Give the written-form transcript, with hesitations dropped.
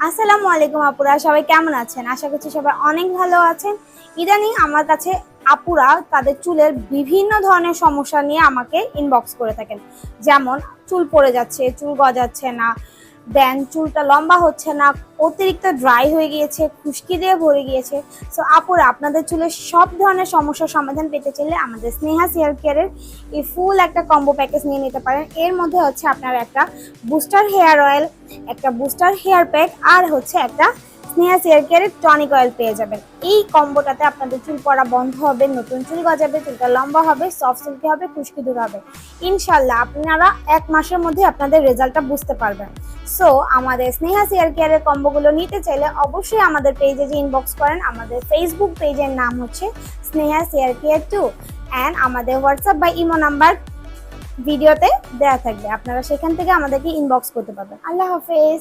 আসসালামু আলাইকুম আপুরা, সবাই কেমন আছেন? আশা করছি সবাই অনেক ভালো আছেন। ইদানিং আমার কাছে আপুরা তাদের চুলের বিভিন্ন ধরনের সমস্যা নিয়ে আমাকে ইনবক্স করে থাকেন। যেমন চুল পড়ে যাচ্ছে, চুল গজাচ্ছে না, দেন চুলটা লম্বা হচ্ছে না, অতিরিক্ত ড্রাই হয়ে গিয়েছে, খুশকি দিয়ে ভরে গিয়েছে। সো আপুরা, আপনাদের চুলের সব ধরনের সমস্যার সমাধান পেতে চাইলে আমাদের স্নেহা হেয়ার কেয়ারের এই ফুল একটা কম্বো প্যাকেজ নিয়ে নিতে পারেন। এর মধ্যে হচ্ছে আপনার একটা বুস্টার হেয়ার অয়েল, একটা বুস্টার হেয়ার প্যাক, আর হচ্ছে একটা স্নেহা হেয়ার কেয়ারের টনিক অয়েল পেয়ে যাবেন। এই কম্বোটাতে আপনাদের চুল পড়া বন্ধ হবে, নতুন চুল গজাবে, চুলটা লম্বা হবে, সফট সিল্কি হবে, খুশকি দূর হবে। ইনশাল্লাহ আপনারা 1 মাসের মধ্যে আপনাদের রেজাল্টটা বুঝতে পারবেন। সো আমাদের স্নেহা হেয়ার কেয়ারের কম্বোগুলো নিতে চাইলে অবশ্যই আমাদের পেজে যে ইনবক্স করেন। আমাদের ফেসবুক পেজের নাম হচ্ছে স্নেহা হেয়ার কেয়ার 2 অ্যান্ড আমাদের হোয়াটসঅ্যাপ বা ইমো নাম্বার ভিডিওতে দেওয়া থাকবে, আপনারা সেখান থেকে আমাদেরকে ইনবক্স করতে পারবেন। আল্লাহ হাফেজ।